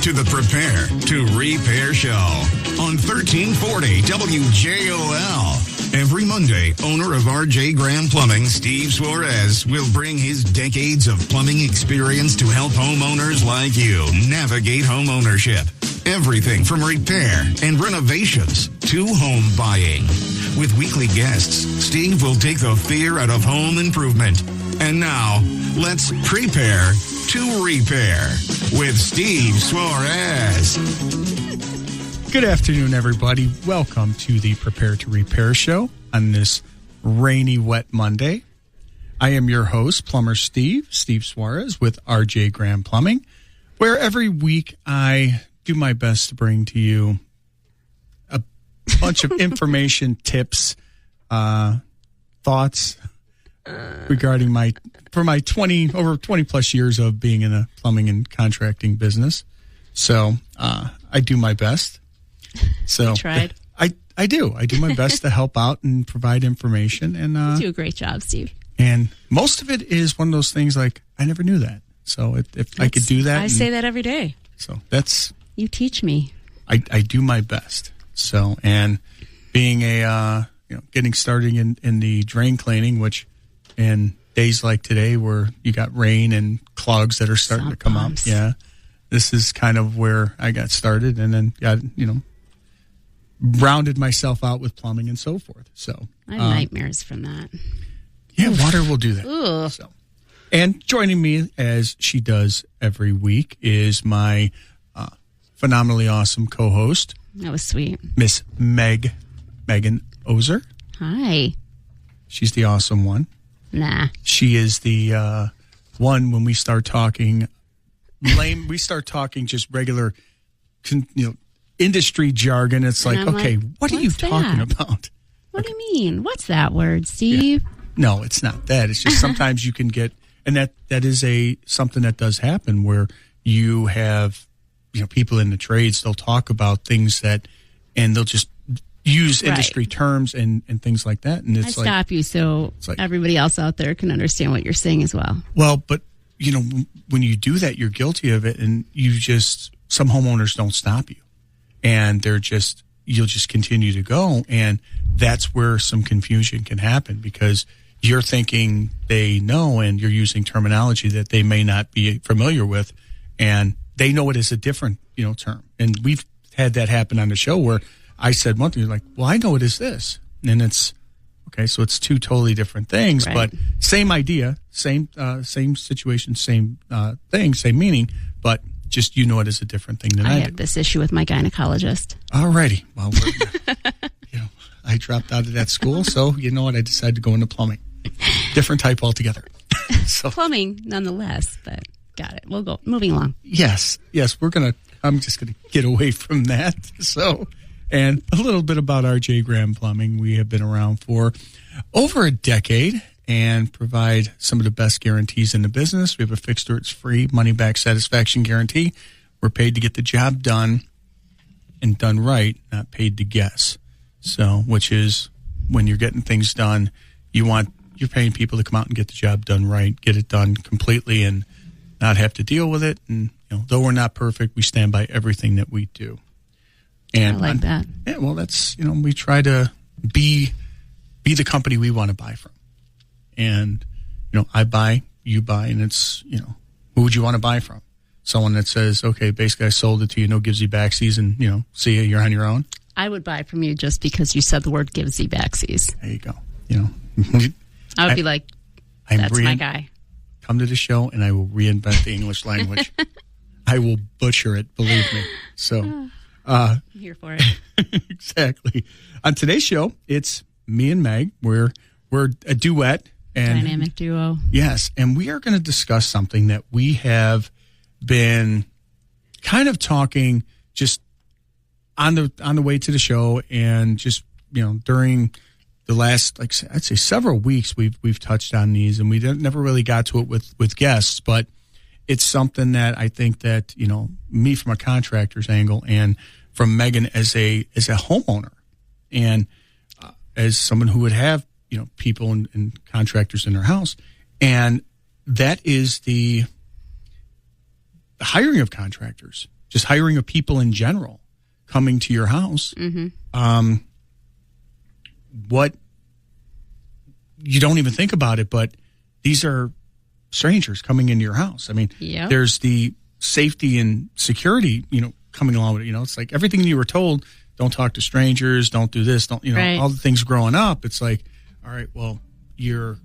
to the Prepare to Repair Show on 1340 WJOL. Every Monday, owner of R.J. Graham Plumbing, Steve Suarez, will bring his decades of plumbing experience to help homeowners like you navigate home ownership. Everything from repair and renovations to home buying. With weekly guests, Steve will take the fear out of home improvement. And now, let's prepare to repair with Steve Suarez. Good afternoon, everybody. Welcome to the Prepare to Repair Show on this rainy, wet Monday. I am your host, Plumber Steve Suarez with R.J. Graham Plumbing, where every week I do my best to bring to you a bunch of information, tips, thoughts regarding my 20 plus years of being in the plumbing and contracting business. So I do my best. So you tried. I do my best to help out and provide information. And you do a great job, Steve. And most of it is one of those things like, I never knew that. So if I could do that. I say that every day. So that's. You teach me. I do my best. So, and being getting started in the drain cleaning, which in days like today where you got rain and clogs that are starting to come up. Yeah. This is kind of where I got started and then got, rounded myself out with plumbing and so forth. So I have nightmares from that. Yeah, water will do that. Ugh. So, and joining me as she does every week is my phenomenally awesome co-host. That was sweet. Miss Megan Ozer. Hi. She's the awesome one. Nah. She is the one when we start talking lame. We start talking just regular, industry jargon. It's like, okay, what are you talking about? What do you mean? What's that word, Steve? Yeah. No, it's not that. It's just sometimes you can get, and that is something that does happen where you have, people in the trades. They'll talk about things and they'll just use industry terms and things like that. And it's stop you so everybody else out there can understand what you're saying as well. Well, but when you do that, you're guilty of it, and some homeowners don't stop you, and you'll just continue to go, and that's where some confusion can happen because you're thinking they know, and you're using terminology that they may not be familiar with, and they know it as a different term. And we've had that happen on the show where I said one thing, like, well, I know it as this. And it's, okay, so it's two totally different things, right. But same idea, same situation, same thing, same meaning, but just it as a different thing than I do. I have this issue with my gynecologist. All righty. Well, I dropped out of that school, so you know what? I decided to go into plumbing. Different type altogether. So plumbing, nonetheless, but got it. We'll go. Moving along. Yes. I'm just going to get away from that. So, and a little bit about R.J. Graham Plumbing. We have been around for over a decade and provide some of the best guarantees in the business. We have a fixed or it's free money-back satisfaction guarantee. We're paid to get the job done and done right, not paid to guess. So, which is when you're getting things done, you're paying people to come out and get the job done right, get it done completely and not have to deal with it. And, though we're not perfect, we stand by everything that we do. And I like that. Yeah, well, that's, we try to be the company we want to buy from. And, I buy, you buy, and it's, who would you want to buy from? Someone that says, okay, basically I sold it to you, no givesy backsies, and, see you, you're on your own. I would buy from you just because you said the word givesy backsies. There you go. I would be like, that's my guy. Come to the show, and I will reinvent the English language. I will butcher it, believe me. So, I'm here for it. Exactly. On today's show, it's me and Meg. We're a duet. And dynamic duo. Yes, and we are going to discuss something that we have been kind of talking just on the way to the show, and just during the last, I'd say several weeks, we've touched on these, and we never really got to it with guests, but it's something that I think that me from a contractor's angle, and from Megan as a homeowner, and as someone who would have people and contractors in their house, and that is the hiring of contractors. just hiring of people in general coming to your house. What you don't even think about it, but these are strangers coming into your house. I mean, there's the safety and security, coming along with it. It's like everything you were told, don't talk to strangers, don't do this, don't, right. all the things growing up. It's like, all right, well, you're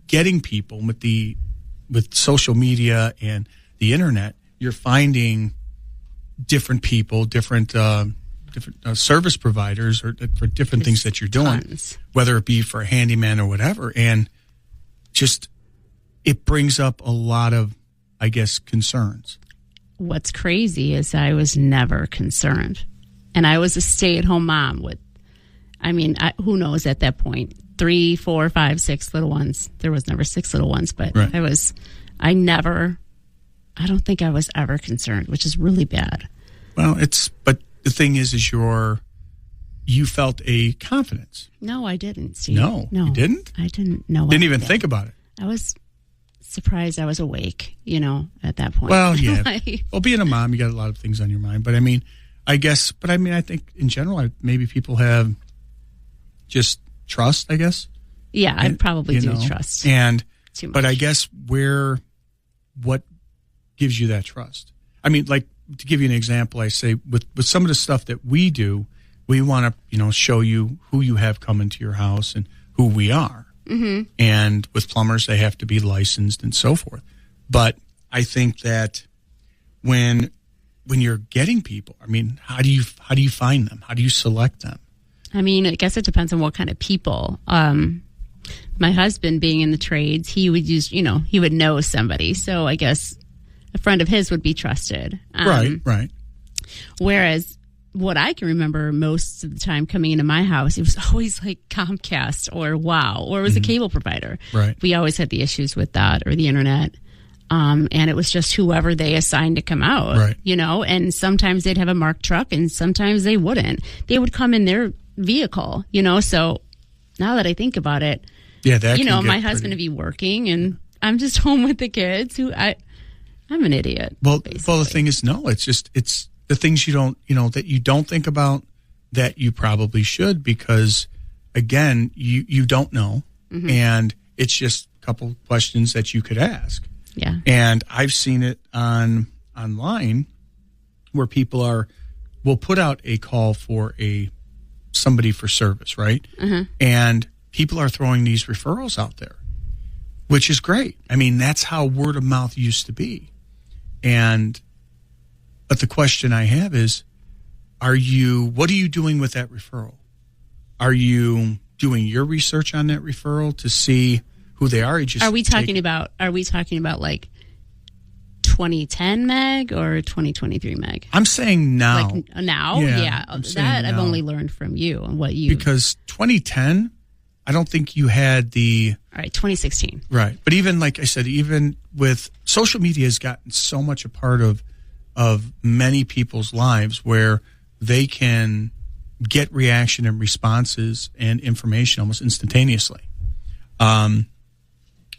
getting people with social media and the internet, you're finding different people, different service providers or for different things that you're doing, whether it be for a handyman or whatever. And just, it brings up a lot of, I guess, concerns. What's crazy is I was never concerned. And I was a stay-at-home mom with, who knows at that point, 3, 4, 5, 6 little ones. There was never 6 little ones, but right. I don't think I was ever concerned, which is really bad. Well, but the thing is you felt a confidence. No, I didn't, Steve. No, you didn't? I didn't know. Didn't even think about it. I was surprised I was awake, at that point. Well, yeah. Well, being a mom, you got a lot of things on your mind. But I think in general, maybe people have just trust, I guess. Yeah, I probably do trust. And too much. But I guess what gives you that trust? Like, to give you an example, I say with some of the stuff that we do, we want to, show you who you have coming to your house and who we are. Mm-hmm. And with plumbers, they have to be licensed and so forth. But I think that when you're getting people, how do you find them? How do you select them? I guess it depends on what kind of people. My husband being in the trades, he would use, he would know somebody. So I guess a friend of his would be trusted. Right. Whereas what I can remember most of the time coming into my house, it was always like Comcast or WOW, or it was a cable provider. Right. We always had the issues with that, or the internet. And it was just whoever they assigned to come out, right. And sometimes they'd have a marked truck and sometimes they wouldn't. They would come in their vehicle, so now that I think about it, my husband would be working and I'm just home with the kids I'm an idiot. Well, the thing is, no, it's the things you don't, that you don't think about that you probably should, because again, you don't know. Mm-hmm. And it's just a couple questions that you could ask. Yeah. And I've seen it online where people will put out a call for somebody for service, right? Mm-hmm. And people are throwing these referrals out there, which is great. That's how word of mouth used to be. But the question I have is, what are you doing with that referral? Are you doing your research on that referral to see who they are? Are we talking about like 2010 Meg or 2023 Meg? I'm saying now. Like now? Yeah. That I've only learned from you and what you... Because 2010, I don't think you had the... All right, 2016. Right. But even, like I said, even with social media has gotten so much a part of many people's lives where they can get reaction and responses and information almost instantaneously.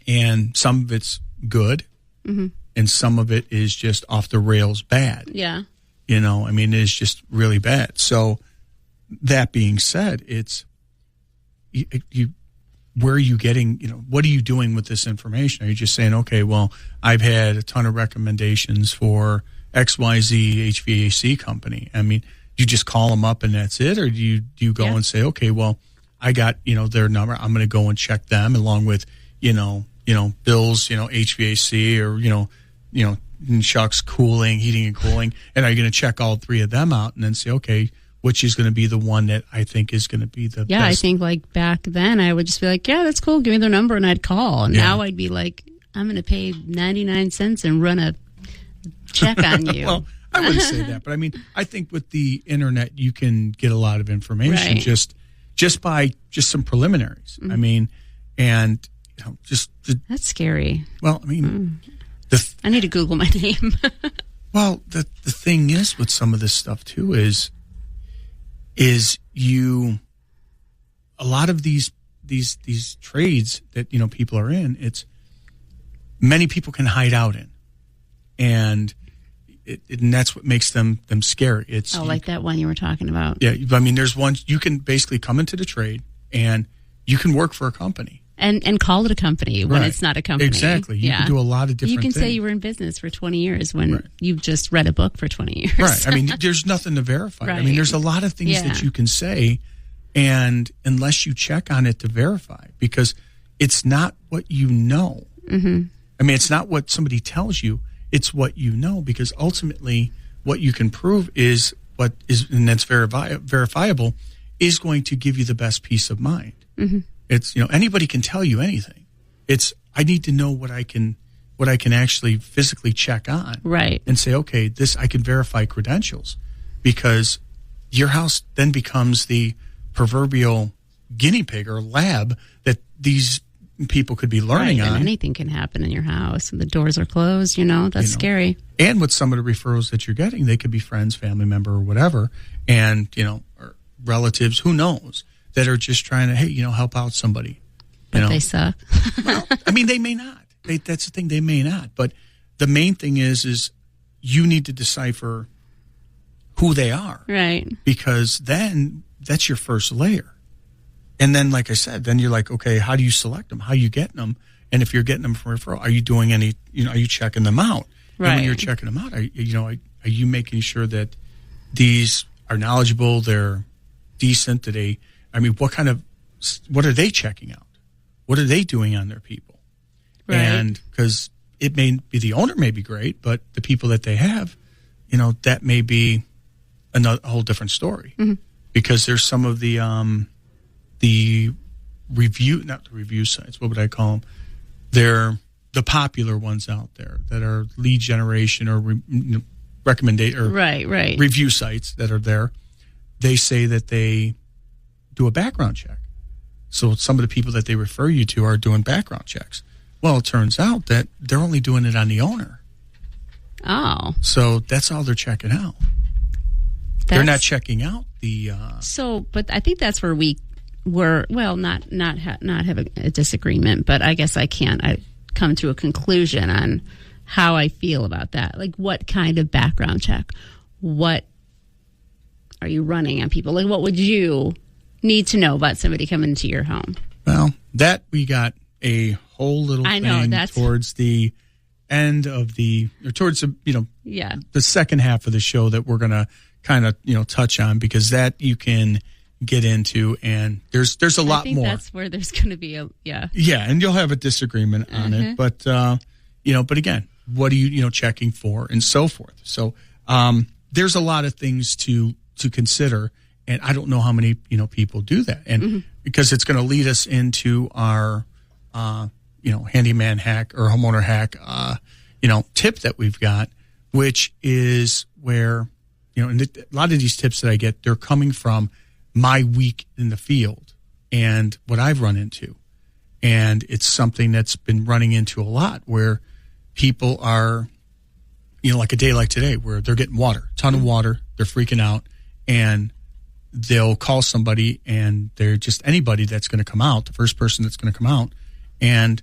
And some of it's good, mm-hmm. and some of it is just off the rails bad. Yeah. It is just really bad. So that being said, it's where are you getting, what are you doing with this information? Are you just saying, okay, well, I've had a ton of recommendations for XYZ HVAC company. You just call them up and that's it? Or do you go and say, okay, well, I got, their number. I'm going to go and check them along with, Bill's, HVAC or, Chuck's heating and cooling. And are you going to check all 3 of them out and then say, okay, which is going to be the one that I think is going to be the best? I think like back then I would just be like, yeah, that's cool. Give me their number and I'd call. And now I'd be like, I'm going to pay 99 cents and run a check on you. Well, I wouldn't say that, but I think with the internet you can get a lot of information just by some preliminaries. Mm-hmm. And that's scary. Well, I need to Google my name. Well, the thing is with some of this stuff too is a lot of these trades that people are in, it's many people can hide out in, and and that's what makes them scary. It's like that one you were talking about. Yeah, I mean, there's one you can basically come into the trade and you can work for a company. And call it a company when it's not a company. Exactly. You can do a lot of different things. You can say you were in business for 20 years when you've just read a book for 20 years. Right. I mean, there's nothing to verify. Right. I mean, there's a lot of things that you can say, and unless you check on it to verify, because it's not what you know. Mm-hmm. I mean, it's not what somebody tells you. It's what you know, because ultimately what you can prove is what is, and that's verifiable, is going to give you the best peace of mind. Mm-hmm. It's, anybody can tell you anything. It's, I need to know what I can actually physically check on. Right. And say, okay, this, I can verify credentials, because your house then becomes the proverbial guinea pig or lab that these people could be learning on. And anything can happen in your house and the doors are closed, that's scary. And with some of the referrals that you're getting, they could be friends, family member, or whatever, and, or relatives, who knows, that are just trying to, hey, help out somebody. But they suck. Well, I mean, they may not. That's the thing, they may not. But the main thing is you need to decipher who they are. Right. Because then that's your first layer. And then, like I said, then you're like, okay, how do you select them? How are you getting them? And if you're getting them from referral, are you doing any, are you checking them out? Right. And when you're checking them out, are you making sure that these are knowledgeable, they're decent, what are they checking out? What are they doing on their people? Right. And because it may be, the owner may be great, but the people that they have, that may be a whole different story. Mm-hmm. Because there's some of the not the review sites, what would I call them? They're the popular ones out there that are lead generation or recommendation or review sites that are there. They say that they do a background check. So some of the people that they refer you to are doing background checks. Well, it turns out that they're only doing it on the owner. Oh. So that's all they're checking out. They're not checking out the... but I think that's where we were, not have a disagreement, but I guess I come to a conclusion on how I feel about that. Like, what kind of background check? What are you running on people? Like, what would you need to know about somebody coming into your home? Well, that we got a whole little thing towards the end of towards the second half of the show that we're going to kind of, touch on, because that you can get into, and there's a lot more. That's where there's going to be Yeah, and you'll have a disagreement on it, but but again, what are you checking for, and so forth. So there's a lot of things to consider, and I don't know how many people do that, and because it's going to lead us into our handyman hack or homeowner hack tip that we've got, which is where and a lot of these tips that I get, they're coming from my week in the field and what I've run into. And it's something that's been running into a lot, where people are, like a day like today, where they're getting ton of water, they're freaking out, and they'll call somebody, and they're just anybody that's going to come out, the first person that's going to come out, and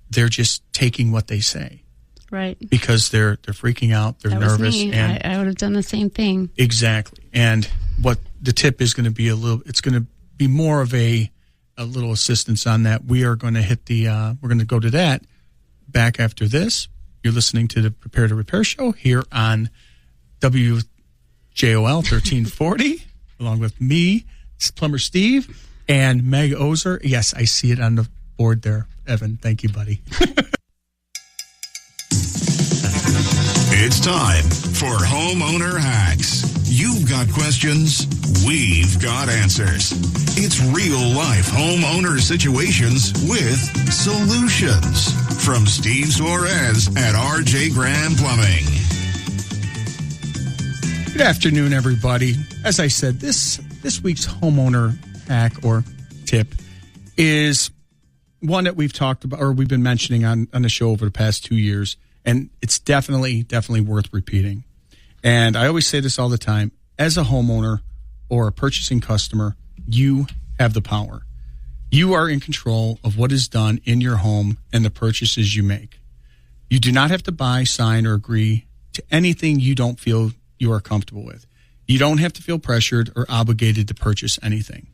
they're just taking what they say. Right. Because they're freaking out, they're nervous. Me. And I would have done the same thing. Exactly. And what the tip is going to be it's going to be more of a little assistance on that. We are going to hit we're going to go to that back after this. You're listening to the Prepare to Repair show here on WJOL 1340, along with me, Plumber Steve, and Meg Ozer. Yes, I see it on the board there, Evan. Thank you, buddy. It's time for Homeowner Hacks. You've got questions, we've got answers. It's real-life homeowner situations with solutions. From Steve Suarez at RJ Graham Plumbing. Good afternoon, everybody. As I said, this week's homeowner hack or tip is one that we've talked about, or we've been mentioning on the show over the past 2 years. And it's definitely worth repeating. And I always say this all the time. As a homeowner or a purchasing customer, you have the power. You are in control of what is done in your home and the purchases you make. You do not have to buy, sign, or agree to anything you don't feel you are comfortable with. You don't have to feel pressured or obligated to purchase anything.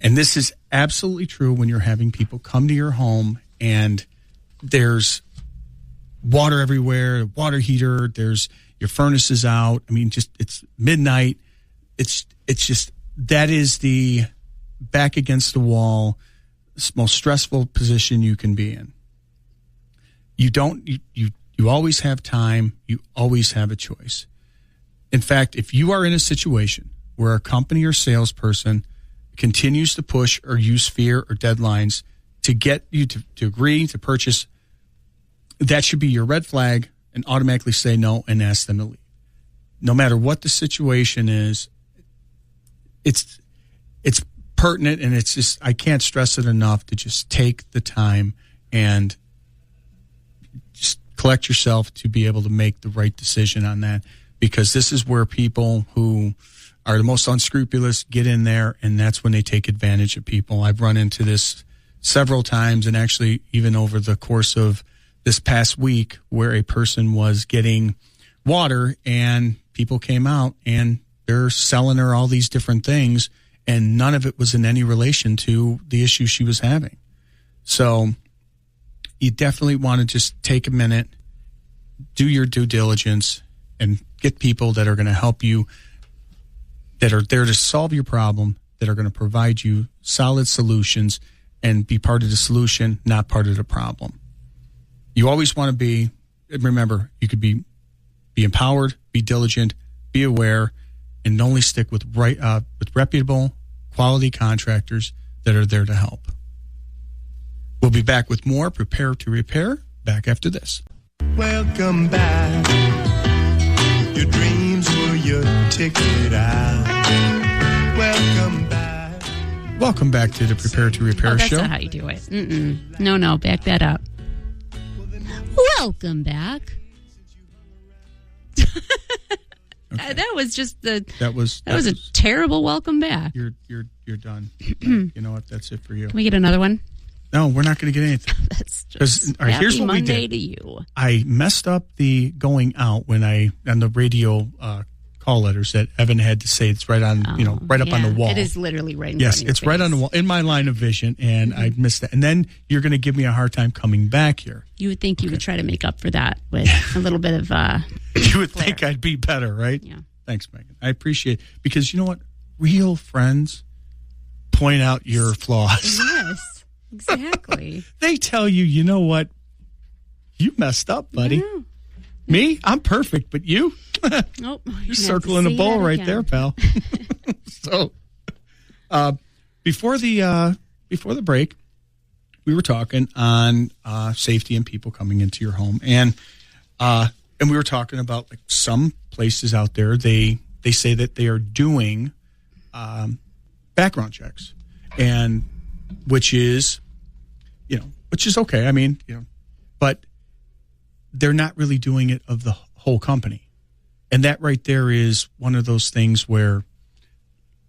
And this is absolutely true when you're having people come to your home and there's water everywhere, water heater, there's your furnace is out. I mean, just it's midnight. It's just, that is the back against the wall, most stressful position you can be in. You always have time. You always have a choice. In fact, if you are in a situation where a company or salesperson continues to push or use fear or deadlines to get you to agree to purchase, that should be your red flag, and automatically say no and ask them to leave. No matter what the situation is, it's pertinent, and it's just, I can't stress it enough to just take the time and just collect yourself to be able to make the right decision on that, because this is where people who are the most unscrupulous get in there, and that's when they take advantage of people. I've run into this several times, and actually even over the course of this past week, where a person was getting water and people came out and they're selling her all these different things, and none of it was in any relation to the issue she was having. So you definitely want to just take a minute, do your due diligence, and get people that are going to help you, that are there to solve your problem, that are going to provide you solid solutions and be part of the solution, not part of the problem. You always want to be, remember, you could be empowered, be diligent, be aware, and only stick with with reputable, quality contractors that are there to help. We'll be back with more Prepare to Repair, back after this. Welcome back. Your dreams were your ticket out. Welcome back. Welcome back to the Prepare to Repair that's show. That's not how you do it. No, back that up. Welcome back. Okay. That was just that was a terrible welcome back. You're done. You know what? That's it for you. Can we get another one? No, we're not going to get anything. That's just all right, here's what Monday we did. To you. I messed up the going out when on the radio call letters that Evan had to say. It's right on, right up on the wall. It is literally right in yes, front of it's your right face. on the wall in my line of vision, and I missed that. And then you're going to give me a hard time coming back here. You would think you would try to make up for that with a little bit of you would flair. think I'd be better, right? Yeah. Thanks, Megan. I appreciate it, because you know what? Real friends point out your flaws. Yes, exactly. They tell you, you know what? You messed up, buddy. Yeah. Me? I'm perfect, but you? Nope. You're circling the bowl right there, pal. So, before the break, we were talking on safety and people coming into your home, and we were talking about like some places out there. They say that they are doing background checks, and which is okay. I mean, but they're not really doing it of the whole company. And that right there is one of those things where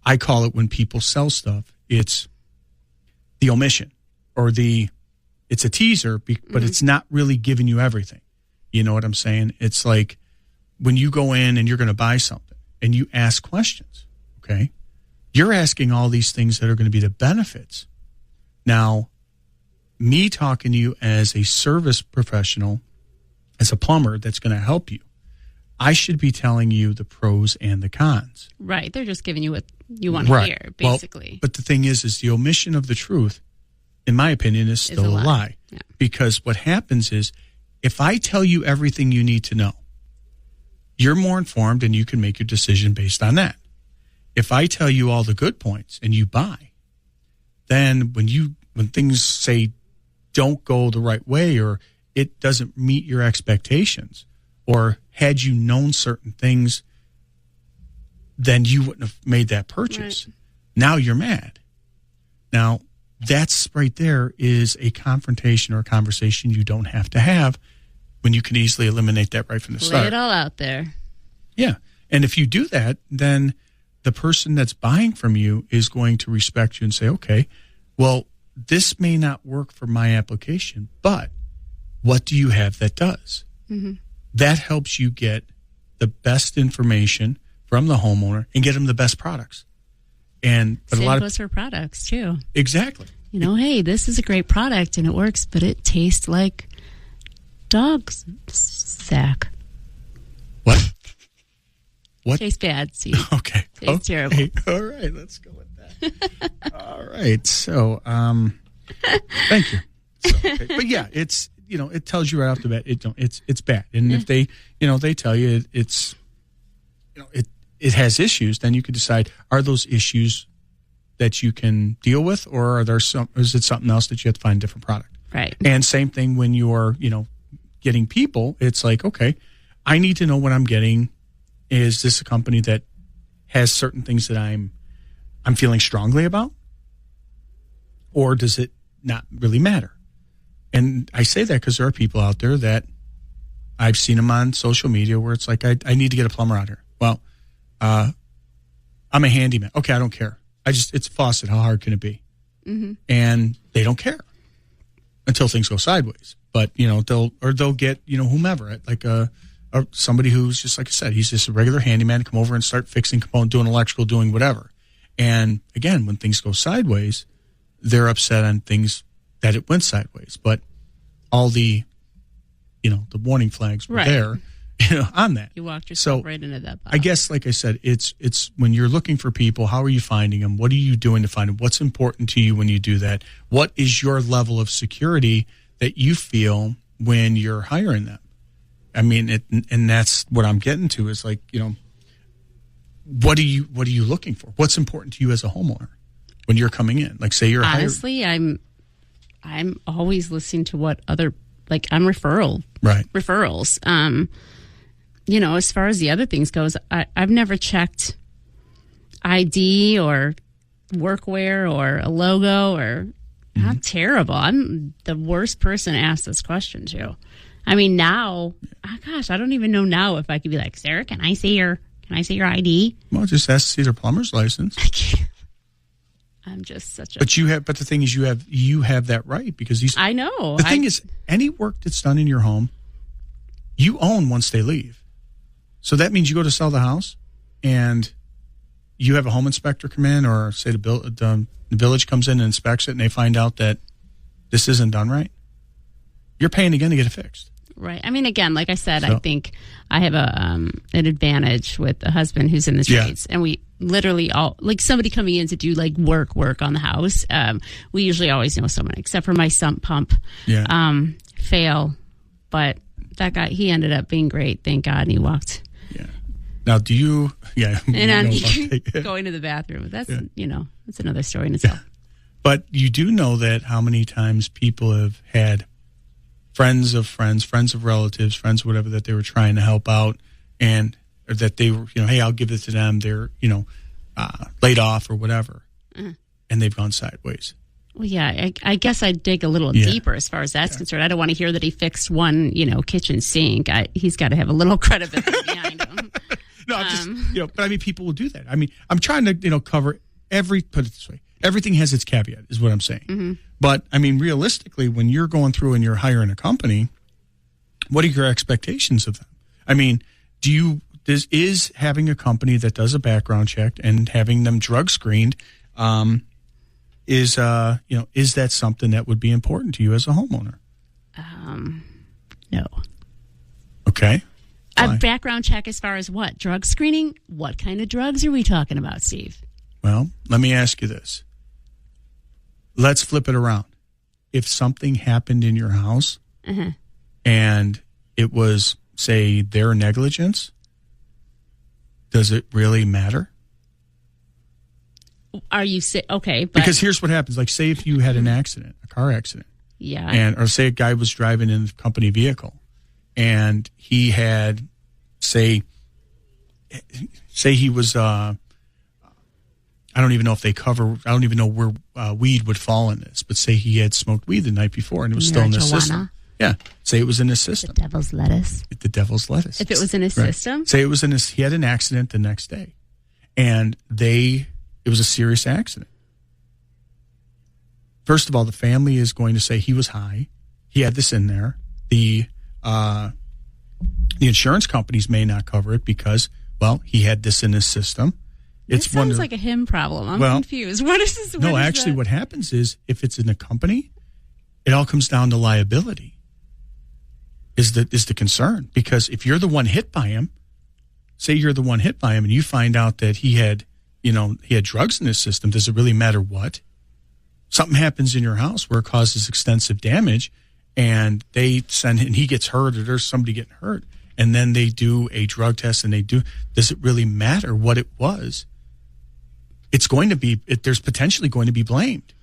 I call it, when people sell stuff, it's the omission, or it's a teaser, but it's not really giving you everything. You know what I'm saying? It's like when you go in and you're going to buy something and you ask questions, okay? You're asking all these things that are going to be the benefits. Now, me talking to you as a service professional, as a plumber that's going to help you, I should be telling you the pros and the cons. Right. They're just giving you what you want to hear, basically. Well, but the thing is the omission of the truth, in my opinion, is still a lie. Yeah. Because what happens is, if I tell you everything you need to know, you're more informed and you can make your decision based on that. If I tell you all the good points and you buy, then when things say don't go the right way, or it doesn't meet your expectations, or had you known certain things, then you wouldn't have made that purchase. Right. Now you're mad. Now, that's right there is a confrontation or a conversation you don't have to have, when you can easily eliminate that right from the start. Lay it all out there. Yeah. And if you do that, then the person that's buying from you is going to respect you and say, okay, well, this may not work for my application, but what do you have that does? Mm-hmm. that helps you get the best information from the homeowner and get them the best products. But same a lot goes for products too. Exactly. Hey, this is a great product and it works, but it tastes like dog's sack. What? Tastes bad, see. Okay. Tastes terrible. All right, let's go with that. All right. So, thank you. So, okay. But yeah, it's, it tells you right off the bat, it's bad. And if they tell you it's, it has issues, then you can decide, are those issues that you can deal with, or is it something else that you have to find a different product? Right. And same thing when you're, getting people, it's like, okay, I need to know what I'm getting. Is this a company that has certain things that I'm feeling strongly about? Or does it not really matter? And I say that because there are people out there that I've seen them on social media where it's like, I need to get a plumber out here. Well, I'm a handyman. Okay, I don't care. It's a faucet. How hard can it be? Mm-hmm. And they don't care until things go sideways. But, they'll get, whomever, like somebody who's just, like I said, he's just a regular handyman, come over and start fixing component, doing electrical, doing whatever. And again, when things go sideways, they're upset on things that it went sideways. But all the warning flags were there, on that. You walked yourself right into that box. I guess, like I said, it's when you're looking for people, how are you finding them? What are you doing to find them? What's important to you when you do that? What is your level of security that you feel when you're hiring them? I mean, and that's what I'm getting to is like, what are you looking for? What's important to you as a homeowner when you're coming in? Like, say you're honestly, I'm always listening to what other, like, I'm referrals. As far as the other things goes, I've never checked ID or workwear or a logo or. I'm terrible. I'm the worst person to ask this question to. I mean, now, I don't even know now if I could be like, Sarah, can I see your ID? Well, just ask to see their plumber's license. I can't. I'm just such a. But the thing is, you have that right because these. I know. The thing is, any work that's done in your home, you own once they leave. So that means you go to sell the house, and you have a home inspector come in, or say the village comes in and inspects it, and they find out that this isn't done right. You're paying again to get it fixed. Right. I mean, again, like I said, I think I have an advantage with a husband who's in the trades, and we literally all, like somebody coming in to do like work on the house. We usually always know someone, except for my sump pump fail. But that guy, he ended up being great, thank God, and he walked. Yeah. Now, do you? Yeah. And I'm going to the bathroom. That's that's another story in itself. Yeah. But you do know that how many times people have had friends of friends, friends of relatives, friends whatever that they were trying to help out, and or that they were, hey, I'll give it to them. They're laid off or whatever, and they've gone sideways. Well, yeah, I guess I'd dig a little deeper as far as that's concerned. I don't want to hear that he fixed one, kitchen sink. He's got to have a little credibility behind him. No, I'm just, but I mean, people will do that. I mean, I'm trying to, cover put it this way. Everything has its caveat, is what I'm saying. Mm-hmm. But I mean, realistically, when you're going through and you're hiring a company, what are your expectations of them? I mean, is having a company that does a background check and having them drug screened, is that something that would be important to you as a homeowner? No. Okay. A background check as far as what? Drug screening? What kind of drugs are we talking about, Steve? Well, let me ask you this. Let's flip it around. If something happened in your house and it was, say, their negligence, does it really matter? Are you okay? But because here's what happens. Like, say if you had an accident, a car accident. Yeah. Or say a guy was driving in a company vehicle and he had, say he was, I don't even know if I don't even know where weed would fall in this, but say he had smoked weed the night before and it was still in the system. Yeah. Say it was in his system. The devil's lettuce. The devil's lettuce. If it was in his system? Say it was he had an accident the next day and it was a serious accident. First of all, the family is going to say he was high. He had this in there. The insurance companies may not cover it because, well, he had this in his system. It sounds like a him problem. I'm confused. What is this? What happens is if it's in a company, it all comes down to liability. Is the concern, because if you're the one hit by him, say you're the one hit by him, and you find out that he had drugs in his system, does it really matter what? Something happens in your house where it causes extensive damage, and they send, and he gets hurt, or there's somebody getting hurt, and then they do a drug test, and does it really matter what it was? It's going to be, there's potentially going to be blamed.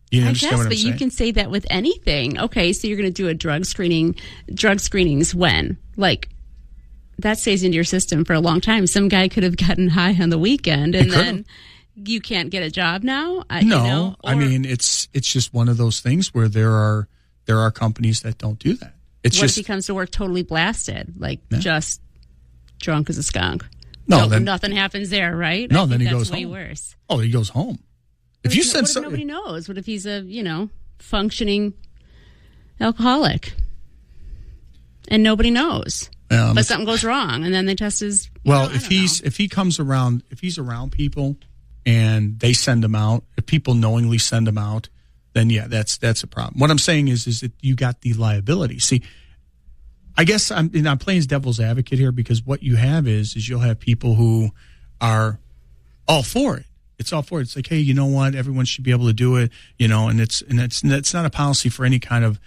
You understand what I'm saying? You can say that with anything. Okay, so you're going to do a drug screening. Drug screenings when? Like, that stays into your system for a long time. Some guy could have gotten high on the weekend, and then you can't get a job now? No, I mean, it's just one of those things where there are companies that don't do that. It's what if he comes to work totally blasted, just drunk as a skunk? No, then nothing happens there, right? No, then he goes home. Way worse. Oh, he goes home. If you said something, nobody knows. What if he's a functioning alcoholic, and nobody knows, but something goes wrong, and then they test his. If he's around people, and they send him out, if people knowingly send him out, then yeah, that's a problem. What I'm saying is that you got the liability. See, I guess I'm playing as devil's advocate here, because what you have is you'll have people who are all for it. It's all for it. It's like, hey, you know what? Everyone should be able to do it, and it's not a policy for any kind of,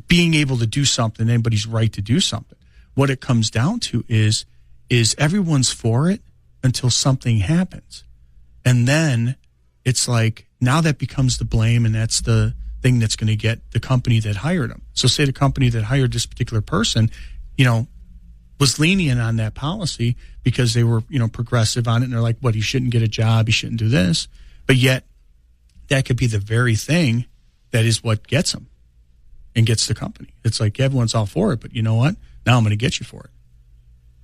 being able to do something, anybody's right to do something. What it comes down to is everyone's for it until something happens. And then it's like, now that becomes the blame, and that's the thing that's going to get the company that hired him. So say the company that hired this particular person, was lenient on that policy because they were, progressive on it. And they're like, what, he shouldn't get a job. He shouldn't do this. But yet that could be the very thing that is what gets him and gets the company. It's like, everyone's all for it, but you know what? Now I'm going to get you for it.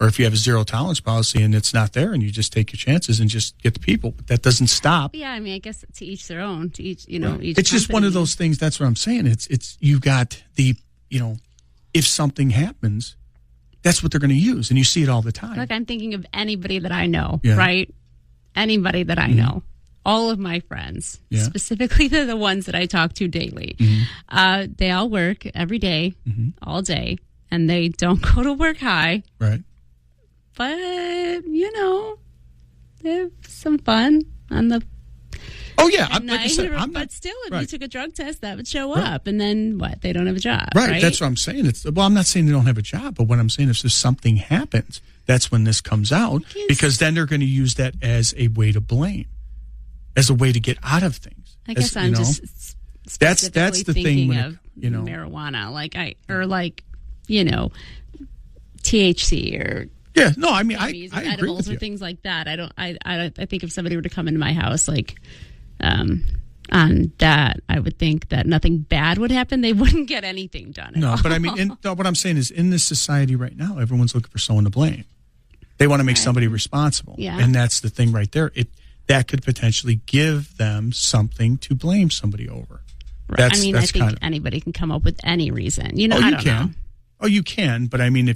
Or if you have a zero tolerance policy and it's not there, and you just take your chances and just get the people, but that doesn't stop. Yeah, I mean, I guess to each their own. To each, right. Each it's just one of those things. That's what I'm saying. It's you got the, if something happens, that's what they're going to use, and you see it all the time. Like, I'm thinking of anybody that I know, right? Anybody that I know, all of my friends, specifically the ones that I talk to daily. They all work every day, all day, and they don't go to work high, right? But, they have some fun on the like I said, but still, if you took a drug test, that would show up. And then what? They don't have a job, right? That's what I'm saying. I'm not saying they don't have a job, but what I'm saying is if something happens, that's when this comes out, because then they're going to use that as a way to blame, as a way to get out of things. I guess I'm just that's the thing when of marijuana, THC or. Yeah, no, I mean, I agree edibles with you. Or things like that. I think if somebody were to come into my house, on that, I would think that nothing bad would happen. They wouldn't get anything done. No, but I mean, what I'm saying is, in this society right now, everyone's looking for someone to blame. They want to make somebody responsible, and that's the thing right there. That could potentially give them something to blame somebody over. Right. I think anybody can come up with any reason. I don't know. Oh, you can, but I mean,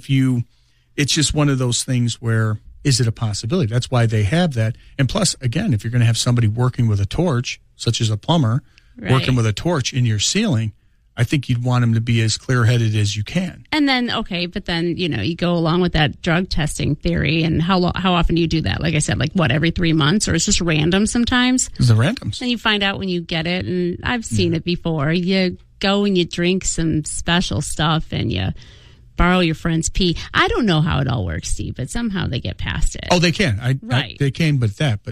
it's just one of those things where, is it a possibility? That's why they have that. And plus, again, if you're going to have somebody working with a torch, such as a plumber, working with a torch in your ceiling, I think you'd want them to be as clear-headed as you can. And then, you go along with that drug testing theory, and how often do you do that? Like I said, every 3 months, or it's just random sometimes? It's the randoms. And you find out when you get it, and I've seen it before. You go and you drink some special stuff, and you borrow your friend's pee. I don't know how it all works, Steve, but somehow they get past it. Oh, they can. They can, but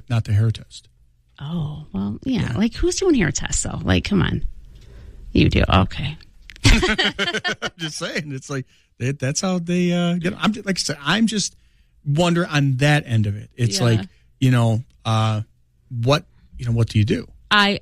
not the hair test. Oh, well, yeah. Who's doing hair tests, though? Come on. You do. Okay. I'm just saying. It's that's how they get. I'm just wondering on that end of it. It's what do you do? I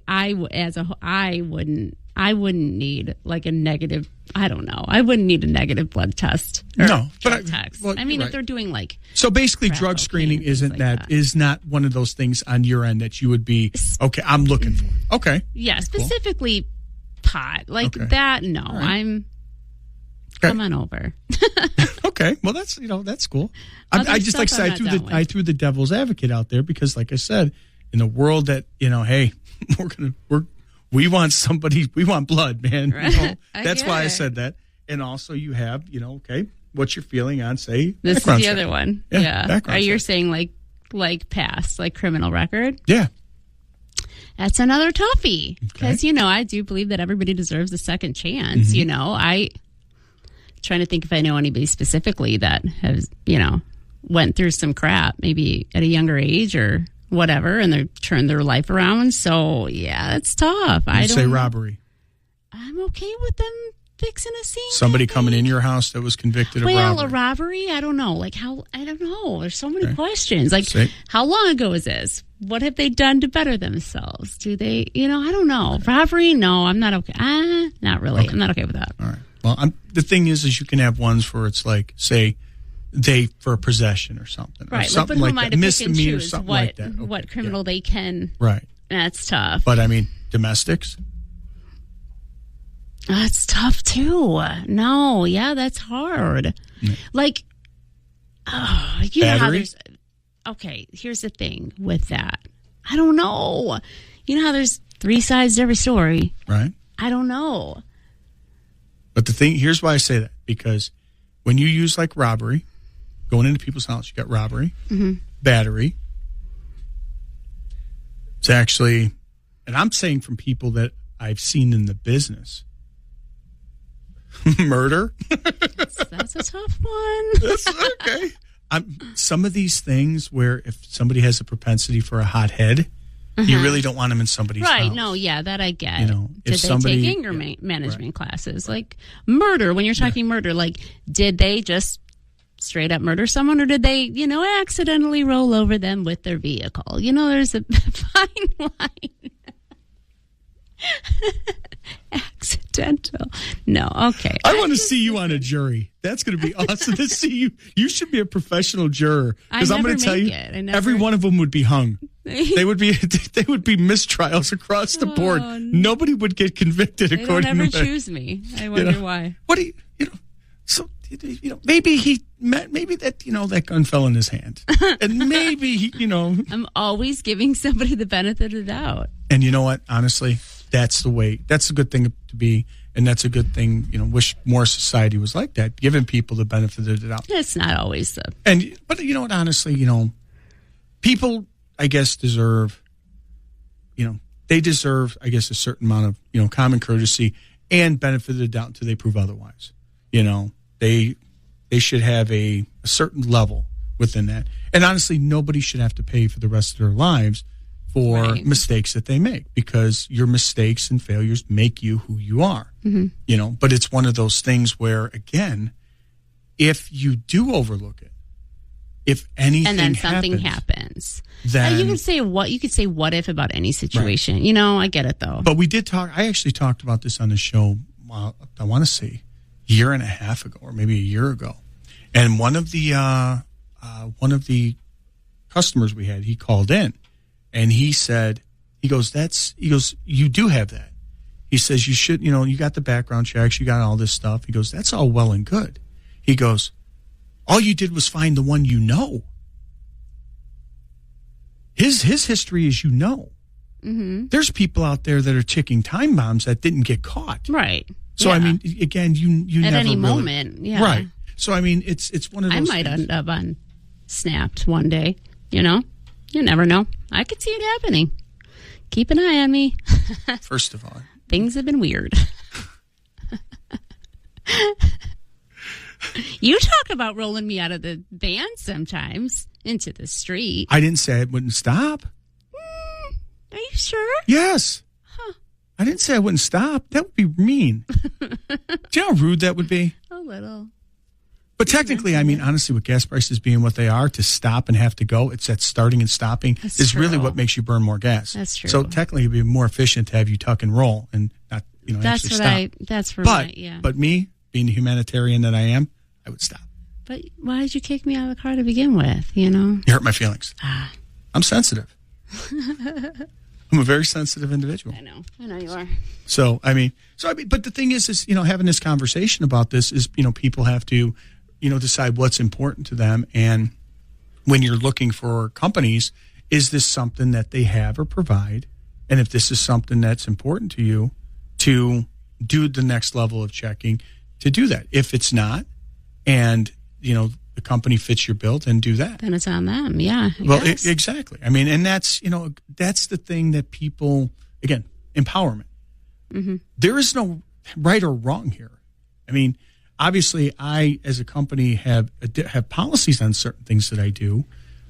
wouldn't need a negative. I don't know. I wouldn't need a negative blood test. Text. Well, if they're doing so basically, drug screening is not one of those things on your end that you would be okay. I'm looking for. Okay. Yeah, specifically pot that. No, right. Come on over. Okay. Well, that's cool. I just like I said, I threw the devil's advocate out there because, like I said, in a world that, hey, we want blood, man. Right. That's why I said that. And also you have, okay, what's your feeling on, say, this is the other one. Yeah. Are you saying like past, like criminal record? Yeah. That's another toughie because, I do believe that everybody deserves a second chance. I trying to think if I know anybody specifically that has, went through some crap, maybe at a younger age or whatever, and they turned their life around. So, yeah, it's tough. I don't say robbery. I'm okay with them fixing a scene. Somebody coming in your house that was convicted of robbery. Well, a robbery? I don't know. I don't know. There's so many questions. How long ago is this? What have they done to better themselves? Do they, I don't know. Robbery? No, I'm not okay. Not really. Okay. I'm not okay with that. All right. Well, the thing is you can have ones where it's like, say, for a possession or something. Right. Or something like that. Misdemeanor or something like that. Okay. What criminal they can. Right. That's tough. But, domestics? That's tough, too. No. Yeah, that's hard. Yeah. Know how there's... Okay, here's the thing with that. I don't know. You know how there's three sides to every story? Right. I don't know. But here's why I say that. Because when you use robbery, going into people's house, you got robbery, battery. It's actually, and I'm saying from people that I've seen in the business, murder. That's a tough one. That's okay. Some of these things where if somebody has a propensity for a hot head, you really don't want them in somebody's house. Right, no, yeah, that I get. Did they take anger management classes? Like murder, when you're talking murder, did they just straight up murder someone or did they, accidentally roll over them with their vehicle? There's a fine line. Accidental. No, okay. I want to see you on a jury. That's going to be awesome to see you. You should be a professional juror because I'm going to tell you, every one of them would be hung. They would be mistrials across the board. No. Nobody would get convicted. They according don't ever to choose me. I wonder why. What do you? So maybe that gun fell in his hand, and maybe I'm always giving somebody the benefit of the doubt. And you know what? Honestly, that's the way. That's a good thing to be, and that's a good thing. Wish more society was like that, giving people the benefit of the doubt. It's not always the. But you know what? Honestly, people, I guess, deserve. They deserve, I guess, a certain amount of common courtesy and benefit of the doubt until they prove otherwise. They should have a certain level within that. And honestly, nobody should have to pay for the rest of their lives for mistakes that they make because your mistakes and failures make you who you are. Mm-hmm. But it's one of those things where, again, if you do overlook it, if anything and then something happens, then you could say what if about any situation. Right. I get it though. But we did talk. I actually talked about this on the show. I want to say a year and a half ago, or maybe a year ago, and one of the customers we had, he called in, and he goes, you do have that. He says you should, you got the background checks, you got all this stuff. He goes, that's all well and good. He goes, all you did was find the one you know. His history is Mm-hmm. There's people out there that are ticking time bombs that didn't get caught. Right. So, again, you at never any really, moment, yeah. Right. So, it's one of those I might things. end up on Snapped one day, You never know. I could see it happening. Keep an eye on me. First of all. Things have been weird. You talk about rolling me out of the van sometimes into the street. I didn't say I wouldn't stop. Are you sure? Yes. Huh. I didn't say I wouldn't stop. That would be mean. Do you know how rude that would be? A little. But technically, honestly, with gas prices being what they are, to stop and have to go, it's that starting and stopping is really what makes you burn more gas. That's true. So technically, it'd be more efficient to have you tuck and roll and not, that's actually stop. That's for But me, being the humanitarian that I am, I would stop. But why did you kick me out of the car to begin with, You hurt my feelings. I'm sensitive. I'm I'm a very sensitive individual. I know you are. So, but the thing is, having this conversation about this is, people have to, decide what's important to them. And when you're looking for companies, is this something that they have or provide? And if this is something that's important to you, to do the next level of checking, to do that. If it's not, and, the company fits your bill, then do that. Then it's on them, yeah. Exactly. And that's, that's the thing that people, again, empowerment. Mm-hmm. There is no right or wrong here. Obviously, I, as a company, have policies on certain things that I do,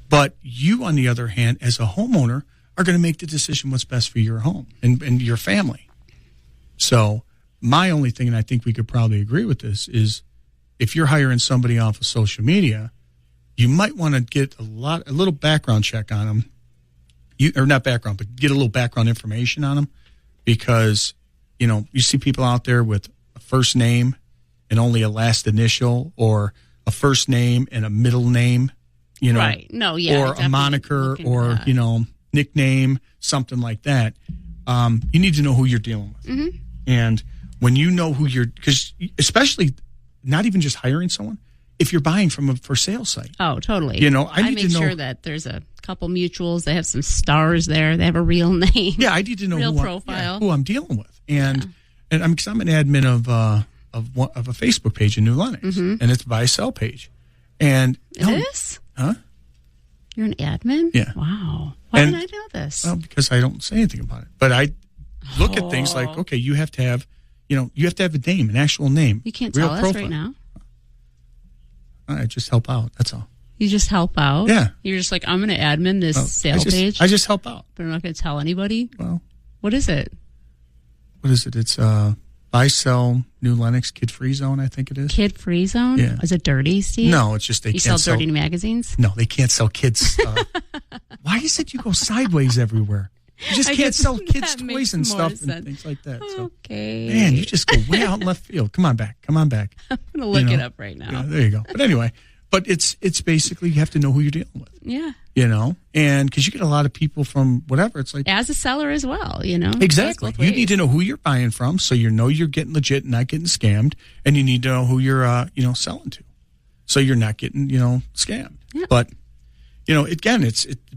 but you, on the other hand, as a homeowner, are going to make the decision what's best for your home and your family. So my only thing, and I think we could probably agree with this, is if you're hiring somebody off of social media, you might want to get a little background check on them. Or not background, but get a little background information on them, because, you see people out there with a first name and only a last initial, or a first name and a middle name, right? No, yeah, or a moniker, or nickname, something like that. You need to know who you're dealing with, mm-hmm. And when you know who because especially not even just hiring someone, if you're buying from a for sale site. Oh, totally. I make sure that there's a couple mutuals. They have some stars there. They have a real name. Yeah, I need to know real profile. who I'm dealing with, and because I'm an admin of a Facebook page in New Lenox, mm-hmm. and it's buy sell page, and it is. Huh? You're an admin? Yeah. Wow. Why didn't I know this? Well, because I don't say anything about it, but I look at things like, okay, you have to have a name, an actual name. You can't tell us right now. I just help out. That's all. You just help out? Yeah. You're just like, I'm going to admin this sale page. I just help out. But I'm not going to tell anybody? Well. What is it? It's buy, sell, New Lenox, kid-free zone, I think it is. Kid-free zone? Yeah. Is it dirty, Steve? No, it's just you can't sell dirty magazines? No, they can't sell kids stuff. Why is it you go sideways everywhere? You just can't sell kids' toys and stuff and things like that. Okay. So, man, you just go way out in left field. Come on back. I'm going to look it up right now. Yeah, there you go. But anyway, it's basically you have to know who you're dealing with. Yeah. And because you get a lot of people from whatever, it's like. As a seller as well, Exactly. You need to know who you're buying from, so you're getting legit and not getting scammed. And you need to know who you're, selling to, so you're not getting, scammed. Yeah. But, again,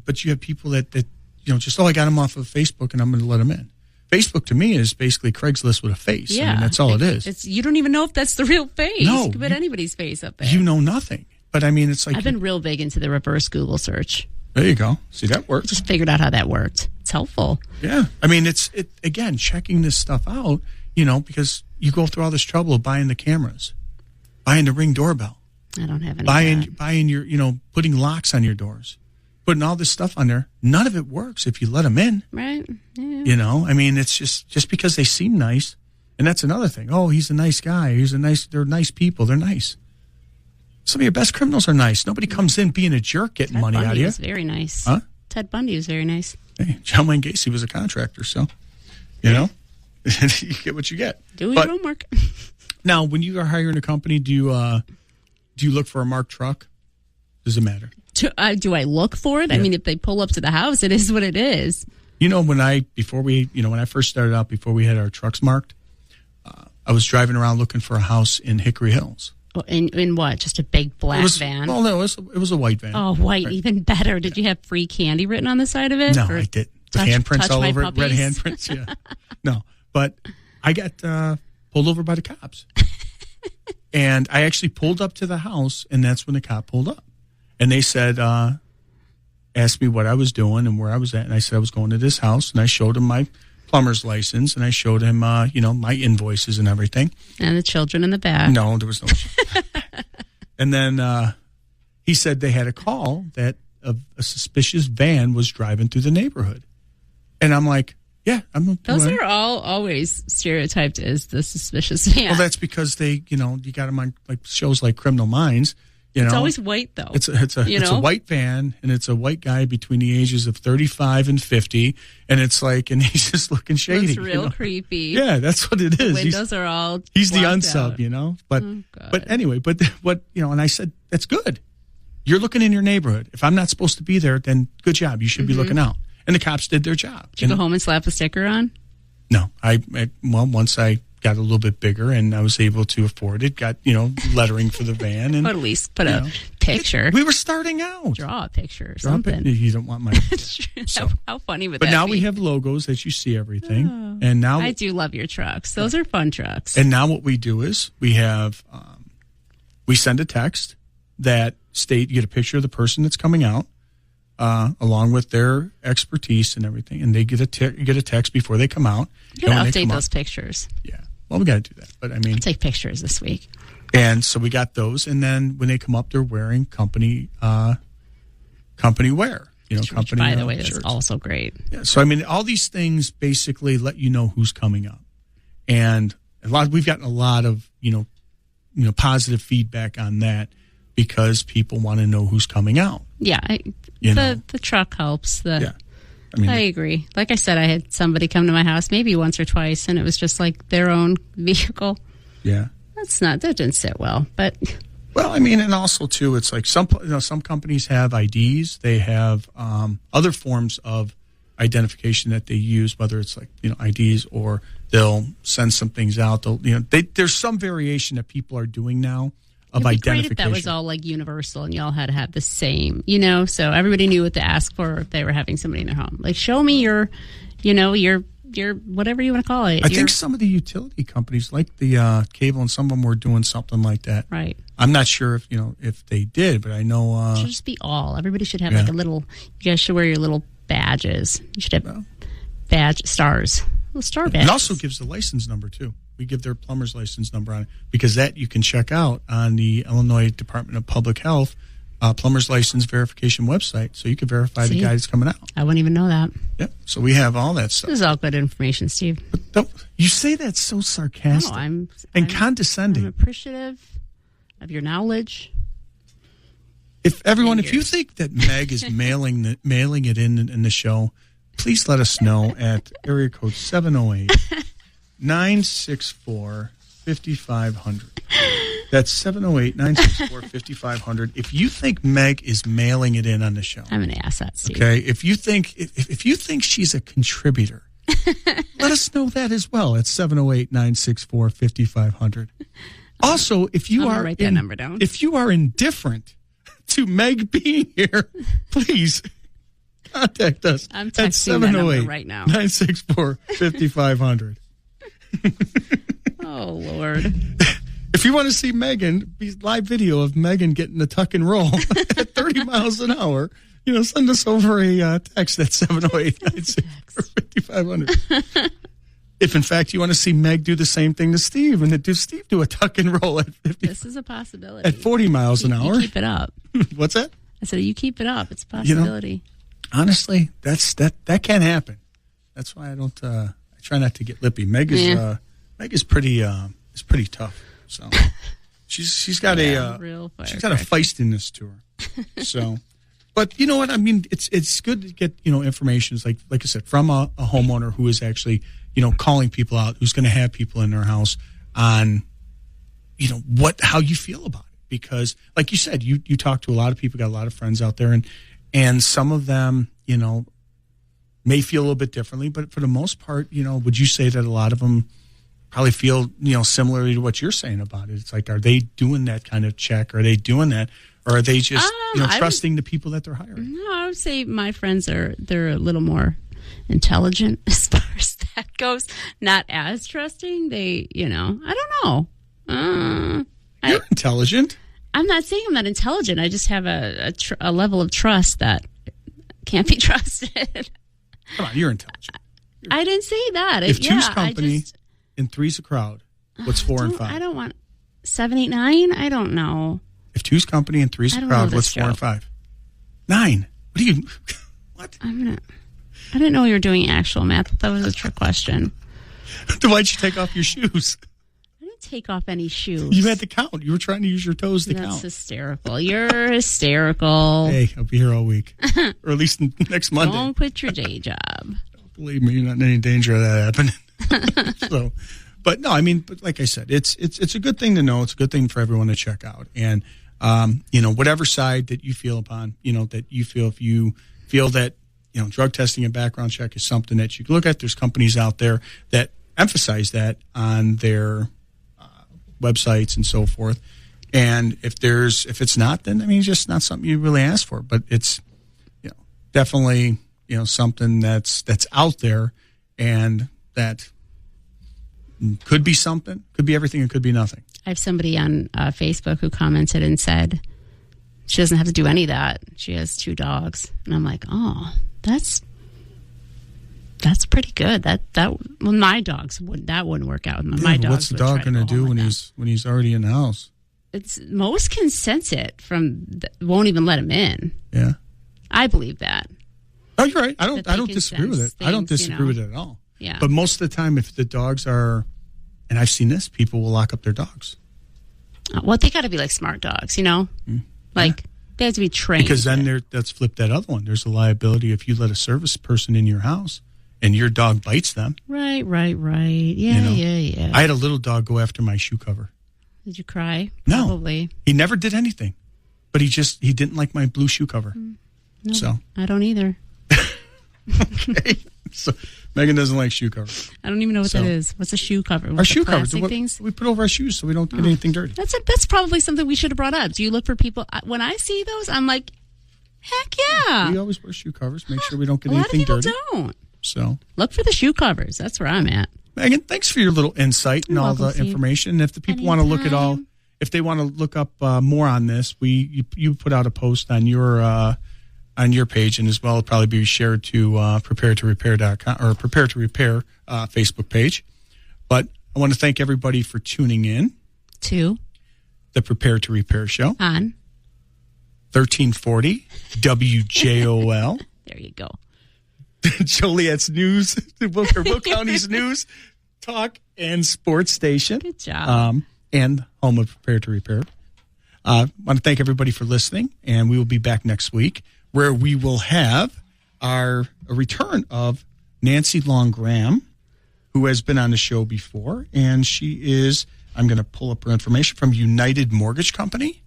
but you have people that just, I got them off of Facebook and I'm going to let them in. Facebook to me is basically Craigslist with a face. Yeah. That's all it is. You don't even know if that's the real face. No. You could put anybody's face up there. You know nothing. But it's like. I've been real big into the reverse Google search. There you go. See, that works. Just figured out how that worked. It's helpful. Yeah. Again, checking this stuff out, because you go through all this trouble of buying the cameras, buying the Ring doorbell. I don't have any. Buying your, putting locks on your doors, putting all this stuff on there. None of it works if you let them in. Right. Yeah. It's just because they seem nice. And that's another thing. Oh, he's a nice guy. They're nice people. They're nice. Some of your best criminals are nice. Nobody comes in being a jerk, getting Ted money Bundy out of you. Was very nice. Huh? Ted Bundy was very nice. Hey, John Wayne Gacy was a contractor, so, you get what you get. Do your homework. Now, when you are hiring a company, do you look for a marked truck? Does it matter? Do I look for it? Yeah. If they pull up to the house, it is what it is. When I first started out, before we had our trucks marked, I was driving around looking for a house in Hickory Hills. In what? Just a big black van? Well, no, it was a white van. Oh, white, right. Even better. Did you have free candy written on the side of it? No, I didn't. The handprints all over it, red handprints, yeah. No, but I got pulled over by the cops. And I actually pulled up to the house, and that's when the cop pulled up. And they said, asked me what I was doing and where I was at. And I said I was going to this house, and I showed him my plumber's license, and I showed him, my invoices and everything. And the children in the back. No, there was no children. And then he said they had a call that a suspicious van was driving through the neighborhood. And I'm like, yeah, those are all always stereotyped as the suspicious van. Well, that's because they, you got them on like shows like Criminal Minds. It's always white, though. It's a white van, and it's a white guy between the ages of 35 and 50, and and he's just looking shady. It's real creepy. Yeah, that's what it is. The windows are all He's the unsub, out. But anyway, and I said, that's good. You're looking in your neighborhood. If I'm not supposed to be there, then good job. You should be looking out. And the cops did their job. Did you go home and slap the sticker on? No. Once I got a little bit bigger and I was able to afford it, got, lettering for the van. And at least put a picture. We were starting out. Draw a picture or something. You don't want my... So, how funny would that be? But now we have logos that you see everything. Oh, and now I do love your trucks. Those are fun trucks. And now what we do is we have... we send a text that you get a picture of the person that's coming out, along with their expertise and everything, and they get a text before they come out. You got to update those pictures. Yeah, well, we got to do that. But I'll take pictures this week. And so we got those, and then when they come up, they're wearing company wear. Which, company. By the way, shirts. That's also great. Yeah, so all these things basically let you know who's coming up, and we've gotten a lot of positive feedback on that because people want to know who's coming out. Yeah, the truck helps. I agree. Like I said, I had somebody come to my house maybe once or twice, and it was just like their own vehicle. Yeah, that didn't sit well. But and also too, it's like some companies have IDs. They have other forms of identification that they use, whether it's like IDs or they'll send some things out. There's some variation that people are doing now of identification. Great if that was all like universal and y'all had to have the same, so everybody knew what to ask for if they were having somebody in their home. Like, show me your whatever you want to call it. I think some of the utility companies, like the cable, and some of them were doing something like that. Right. I'm not sure if they did, but I know. It should just be all. Everybody should have like a little. You guys should wear your little badges. You should have badge stars. Little star badges. It also gives the license number too. We give their plumber's license number on it because that you can check out on the Illinois Department of Public Health plumber's license verification website, so you can verify the guy that's coming out. I wouldn't even know that. Yep. So we have all that stuff. This is all good information, Steve. But you say that so sarcastic and condescending. I'm appreciative of your knowledge. If you think that Meg is mailing it in the show, please let us know at area code 708-964-5500. That's 708-964-5500. If you think Meg is mailing it in on the show, I'm going to ask that, Steve. Okay, if you think she's a contributor, let us know that as well at 708-964-5500. Also, if you are write that number down. If you are indifferent to Meg being here, please contact us I'm texting that number right now. 964-5500. Oh, Lord. If you want to see Megan, live video of Megan getting the tuck and roll at 30 miles an hour, send us over a text at 708-964-5500. If, in fact, you want to see Meg do the same thing to Steve and do Steve do a tuck and roll at 50. This is a possibility. At 40 miles an hour. You keep it up. What's that? I said, you keep it up. It's a possibility. Honestly, that can't happen. That's why I try not to get lippy. Meg is pretty tough. So she's got a feistiness to her. So, but you know what I mean? It's good to get information. Like I said, from a homeowner who is actually calling people out, who's going to have people in their house on how you feel about it. Because like you said, you talk to a lot of people, got a lot of friends out there, and some of them may feel a little bit differently, but for the most part, would you say that a lot of them probably feel, similarly to what you're saying about it? It's like, are they doing that kind of check? Are they doing that? Or are they just, trusting the people that they're hiring? No, I would say my friends they're a little more intelligent as far as that goes. Not as trusting. They, I don't know. You're intelligent. I'm not saying I'm not intelligent. I just have a level of trust that can't be trusted. Come on, you're intelligent. I didn't say that. If two's company and three's a crowd, what's 4 and 5? I don't want 7, 8, 9. I don't know. If two's company and three's a crowd, what's 4 and 5? 9. What do you? What? I didn't know you were doing actual math. That was a trick question. Then why'd you take off your shoes? I didn't take off any shoes. You had to count. You were trying to use your toes to count. That's hysterical. You're hysterical. Hey, I'll be here all week, or at least next Monday. Don't quit your day job. Believe me, you're not in any danger of that happening. So, but no, but like I said, it's a good thing to know. It's a good thing for everyone to check out, and whatever side that you feel upon, that you feel, if you feel that drug testing and background check is something that you can look at. There's companies out there that emphasize that on their websites and so forth. And if it's not, then it's just not something you really ask for. But it's definitely something that's out there, and that could be something, could be everything, it could be nothing. I have somebody on Facebook who commented and said she doesn't have to do any of that. She has 2 dogs, and I'm like, oh, that's pretty good. My dogs wouldn't work out. My dogs. What's the dog going to do when he's already in the house? It's most can sense it won't even let him in. Yeah, I believe that. Oh, you're right. I don't disagree with it. I don't disagree with it at all. Yeah. But most of the time, if the dogs are, and I've seen this, people will lock up their dogs. Well, they got to be like smart dogs, Like they have to be trained. Because then let's flip that other one. There's a liability if you let a service person in your house and your dog bites them. Right. Yeah. I had a little dog go after my shoe cover. Did you cry? No. Probably. He never did anything. But he didn't like my blue shoe cover. No, so I don't either. Okay. So Megan doesn't like shoe covers. I don't even know what that is. What's a shoe cover? Our shoe covers. Things? We put over our shoes so we don't get anything dirty. That's probably something we should have brought up. Do you look for people? When I see those, I'm like, heck yeah. We always wear shoe covers. Make sure we don't get anything dirty. A lot of people don't. So look for the shoe covers. That's where I'm at. Megan, thanks for your little insight and all the information. If the people want to look at all, if they want to look up more on this, you put out a post on your page, and as well, it'll probably be shared to preparetorepair.com or Prepare to Repair Facebook page. But I want to thank everybody for tuning in to the Prepare to Repair show on 1340 WJOL. There you go. Joliet's news, Will County's news, talk, and sports station. Good job. And home of Prepare to Repair. I want to thank everybody for listening, and we will be back next week, where we will have a return of Nancy Long Graham, who has been on the show before, and she is, I'm going to pull up her information from United Mortgage Company,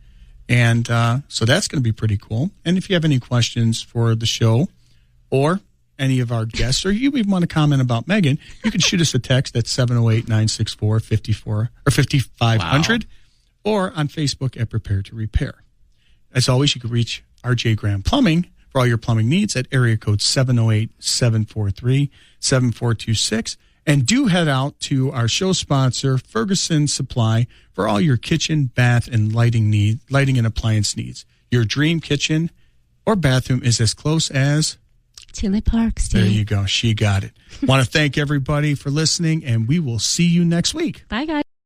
and so that's going to be pretty cool. And if you have any questions for the show or any of our guests, or you even want to comment about Megan, you can shoot us a text at 708-964-5500 or on Facebook at Prepare to Repair. As always, you can reach RJ Graham Plumbing for all your plumbing needs at area code 708-743-7426. And do head out to our show sponsor, Ferguson Supply, for all your kitchen, bath, and lighting and appliance needs. Your dream kitchen or bathroom is as close as Tinley Park, Steve. There you go. She got it. Want to thank everybody for listening, and we will see you next week. Bye, guys.